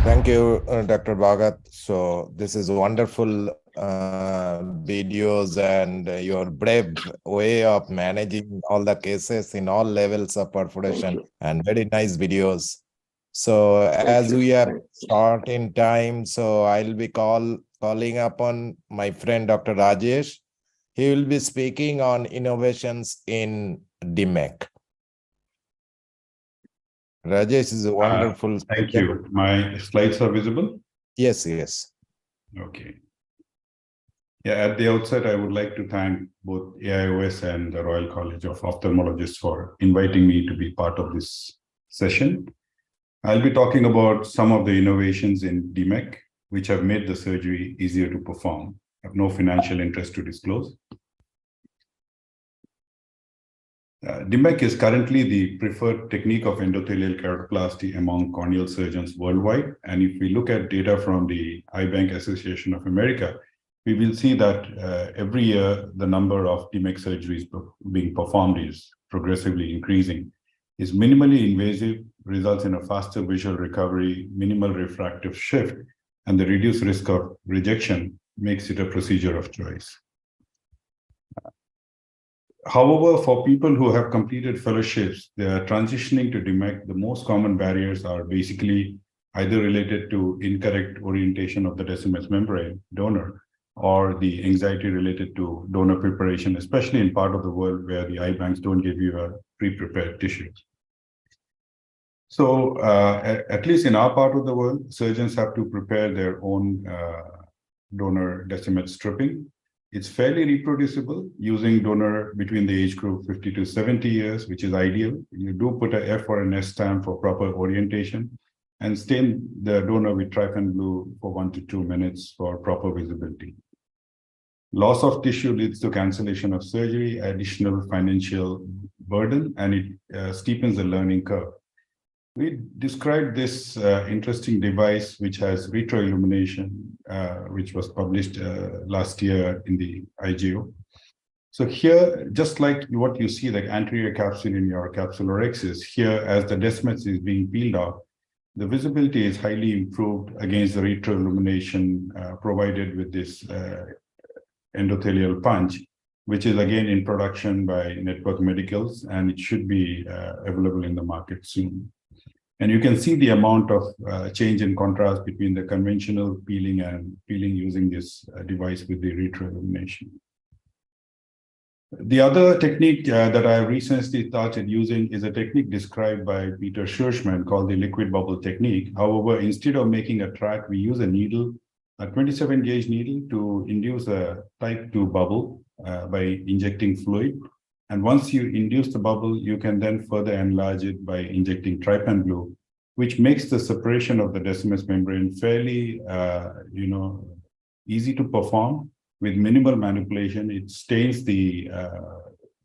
Thank you, Dr. Bhagat. So this is wonderful videos and your brave way of managing all the cases in all levels of perforation and very nice videos. So as we are short in time, so I'll be calling upon my friend Dr. Rajesh. He will be speaking on innovations in DMEK. Rajesh is a wonderful. Thank you. My slides are visible? Yes, yes. Okay. Yeah, at the outset, I would like to thank both AIOS and the Royal College of Ophthalmologists for inviting me to be part of this session. I'll be talking about some of the innovations in DMEK, which have made the surgery easier to perform. I have no financial interest to disclose. DMEK is currently the preferred technique of endothelial keratoplasty among corneal surgeons worldwide. And if we look at data from the Eye Bank Association of America, we will see that every year the number of DMEK surgeries being performed is progressively increasing. It's minimally invasive, results in a faster visual recovery, minimal refractive shift, and the reduced risk of rejection makes it a procedure of choice. However, for people who have completed fellowships, they are transitioning to DMEK. The most common barriers are basically either related to incorrect orientation of the Descemet membrane donor or the anxiety related to donor preparation, especially in part of the world where the eye banks don't give you a pre-prepared tissue. So at least in our part of the world, surgeons have to prepare their own donor Descemet stripping. It's fairly reproducible using donor between the age group 50 to 70 years, which is ideal. You do put a F or an S stamp for proper orientation and stain the donor with trypan blue for 1 to 2 minutes for proper visibility. Loss of tissue leads to cancellation of surgery, additional financial burden, and it steepens the learning curve. We described this interesting device which has retroillumination, which was published last year in the IGO. So here, just like what you see, the anterior capsule in your capsulorhexis, here as the Descemet is being peeled off, the visibility is highly improved against the retroillumination provided with this endothelial punch, which is again in production by Network Medicals, and it should be available in the market soon. And you can see the amount of change in contrast between the conventional peeling and peeling using this device with the retroillumination. The other technique that I recently started using is a technique described by Peter Schurchman called the liquid bubble technique. However, instead of making a track, we use a needle, a 27 gauge needle, to induce a type 2 bubble by injecting fluid. And once you induce the bubble, you can then further enlarge it by injecting trypan blue, which makes the separation of the Descemet membrane fairly, easy to perform with minimal manipulation. It stains the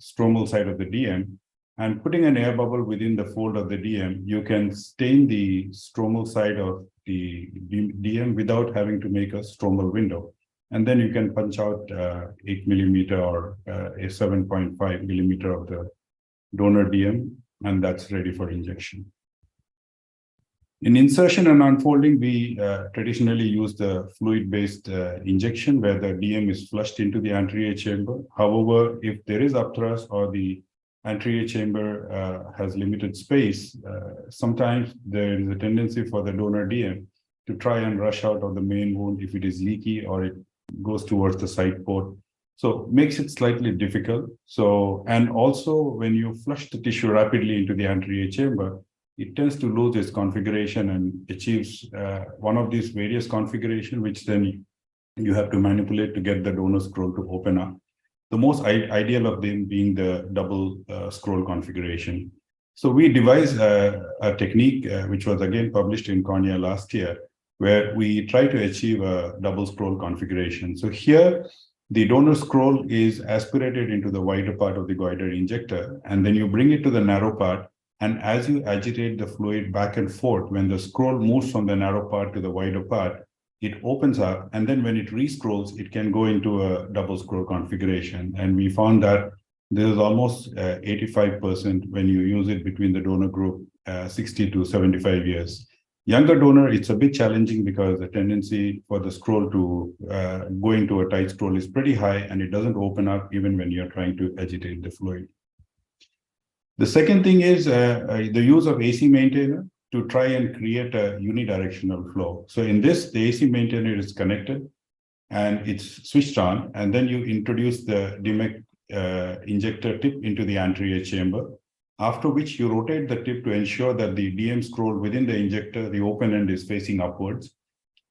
stromal side of the DM, and putting an air bubble within the fold of the DM, you can stain the stromal side of the DM without having to make a stromal window. And then you can punch out 8 millimeter or a 7.5 millimeter of the donor DM, and that's ready for injection. In insertion and unfolding, we traditionally use the fluid-based injection where the DM is flushed into the anterior chamber. However, if there is upthrust or the anterior chamber has limited space, sometimes there is a tendency for the donor DM to try and rush out of the main wound if it is leaky or it goes towards the side port. So makes it slightly difficult. So, and also when you flush the tissue rapidly into the anterior chamber, it tends to lose its configuration and achieves one of these various configuration, which then you have to manipulate to get the donor scroll to open up. The most ideal of them being the double scroll configuration. So we devised a technique which was again published in Cornea last year, where we try to achieve a double scroll configuration. So here, the donor scroll is aspirated into the wider part of the goiter injector, and then you bring it to the narrow part. And as you agitate the fluid back and forth, when the scroll moves from the narrow part to the wider part, it opens up. And then when it re-scrolls, it can go into a double scroll configuration. And we found that there is almost 85% when you use it between the donor group 60 to 75 years. Younger donor, it's a bit challenging because the tendency for the scroll to go into a tight scroll is pretty high, and it doesn't open up even when you're trying to agitate the fluid. The second thing is the use of AC maintainer to try and create a unidirectional flow. So in this, the AC maintainer is connected and it's switched on, and then you introduce the DMEK injector tip into the anterior chamber, after which you rotate the tip to ensure that the DM scroll within the injector, the open end, is facing upwards.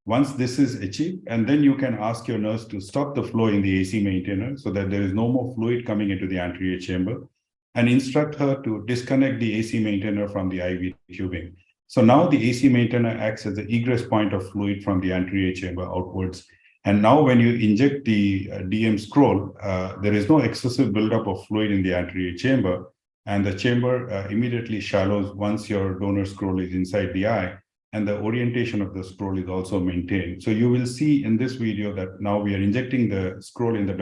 Once this is achieved, and then you can ask your nurse to stop the flow in the AC maintainer so that there is no more fluid coming into the anterior chamber, and instruct her to disconnect the AC maintainer from the IV tubing. So now the AC maintainer acts as the egress point of fluid from the anterior chamber outwards. And now when you inject the DM scroll, there is no excessive buildup of fluid in the anterior chamber, and the chamber immediately shallows once your donor scroll is inside the eye, and the orientation of the scroll is also maintained. So you will see in this video that now we are injecting the scroll in the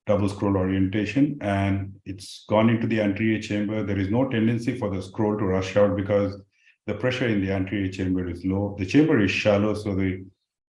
double scroll orientation, and it's gone into the anterior chamber. There is no tendency for the scroll to rush out because the pressure in the anterior chamber is low. The chamber is shallow, so the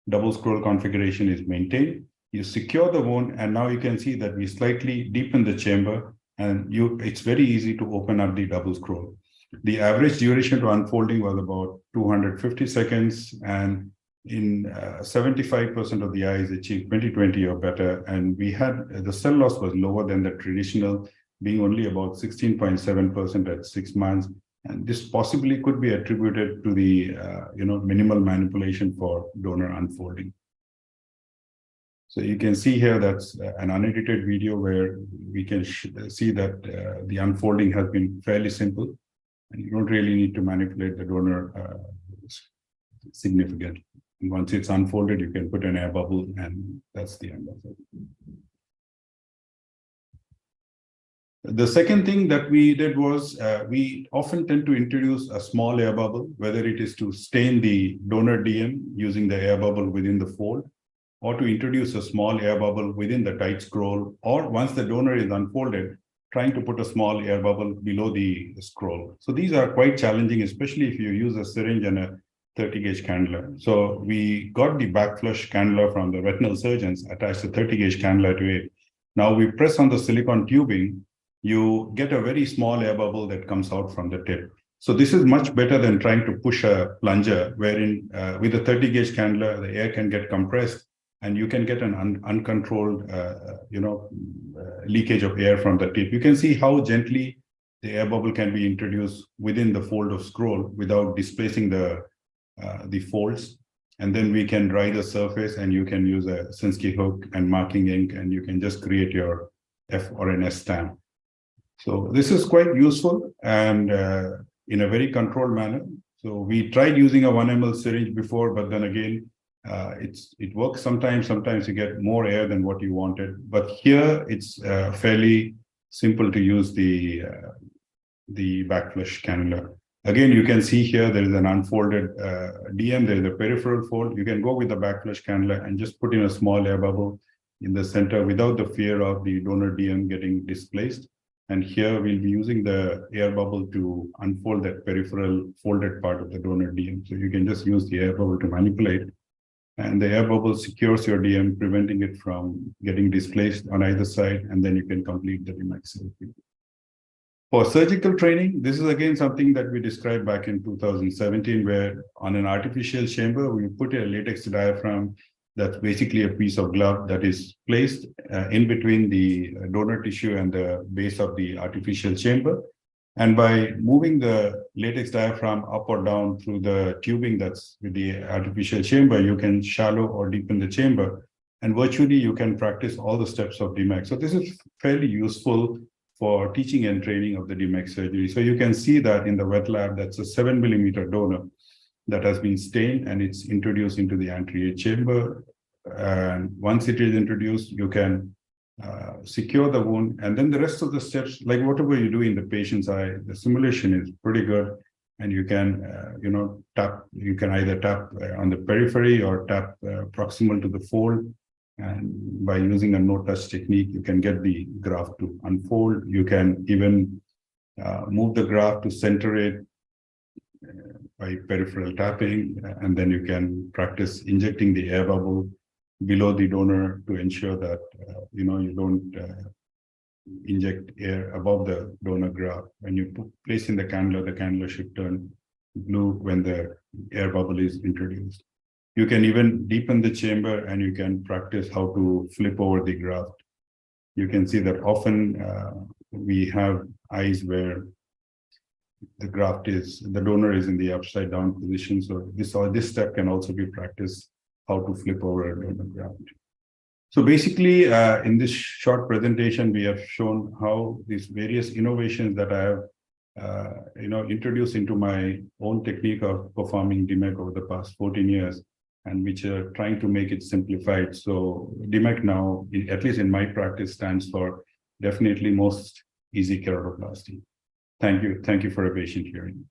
double scroll configuration is maintained. You secure the wound, and now you can see that we slightly deepen the chamber, and it's very easy to open up the double scroll. The average duration to unfolding was about 250 seconds, and in 75% of the eyes achieved 20/20 or better. And we had, the cell loss was lower than the traditional, being only about 16.7% at 6 months. And this possibly could be attributed to the minimal manipulation for donor unfolding. So you can see here that's an unedited video where we can see that the unfolding has been fairly simple, and you don't really need to manipulate the donor significantly. And once it's unfolded, you can put an air bubble, and that's the end of it. The second thing that we did was we often tend to introduce a small air bubble, whether it is to stain the donor DM using the air bubble within the fold, or to introduce a small air bubble within the tight scroll, or once the donor is unfolded, trying to put a small air bubble below the scroll. So these are quite challenging, especially if you use a syringe and a 30-gauge cannula. So we got the backflush cannula from the retinal surgeons, attached a 30-gauge cannula to it. Now we press on the silicone tubing, you get a very small air bubble that comes out from the tip. So this is much better than trying to push a plunger, wherein with a 30-gauge cannula, the air can get compressed, and you can get an uncontrolled, leakage of air from the tip. You can see how gently the air bubble can be introduced within the fold of scroll without displacing the folds. And then we can dry the surface, and you can use a Sinskey hook and marking ink, and you can just create your F or an S stamp. So this is quite useful, and in a very controlled manner. So we tried using a 1 ml syringe before, but then again, it works sometimes. Sometimes you get more air than what you wanted. But here it's fairly simple to use the backflush cannula. Again, you can see here there is an unfolded DM. There is a peripheral fold. You can go with the backflush cannula and just put in a small air bubble in the center without the fear of the donor DM getting displaced. And here we'll be using the air bubble to unfold that peripheral folded part of the donor DM. So you can just use the air bubble to manipulate. And the air bubble secures your DM, preventing it from getting displaced on either side. And then you can complete the DMEK therapy. For surgical training, this is again something that we described back in 2017, where on an artificial chamber, we put a latex diaphragm that's basically a piece of glove that is placed in between the donor tissue and the base of the artificial chamber. And by moving the latex diaphragm up or down through the tubing that's with the artificial chamber, you can shallow or deepen the chamber. And virtually, you can practice all the steps of DMEK. So this is fairly useful for teaching and training of the DMEK surgery. So you can see that in the wet lab, that's a 7 millimeter donor that has been stained, and it's introduced into the anterior chamber. And once it is introduced, you can secure the wound. And then the rest of the steps, like whatever you do in the patient's eye, the simulation is pretty good. And you can, you can either tap on the periphery or tap proximal to the fold. And by using a no-touch technique, you can get the graft to unfold. You can even move the graft to center it. by peripheral tapping, and then you can practice injecting the air bubble below the donor to ensure that you don't inject air above the donor graft. When you place in the cannula should turn blue when the air bubble is introduced. You can even deepen the chamber and you can practice how to flip over the graft. You can see that often we have eyes where the donor is in the upside down position. So this step can also be practiced, how to flip over a donor graft. So basically, in this short presentation, we have shown how these various innovations that I have introduced into my own technique of performing DMEK over the past 14 years, and which are trying to make it simplified. So DMEK now, at least in my practice, stands for definitely most easy keratoplasty. Thank you for a patient hearing.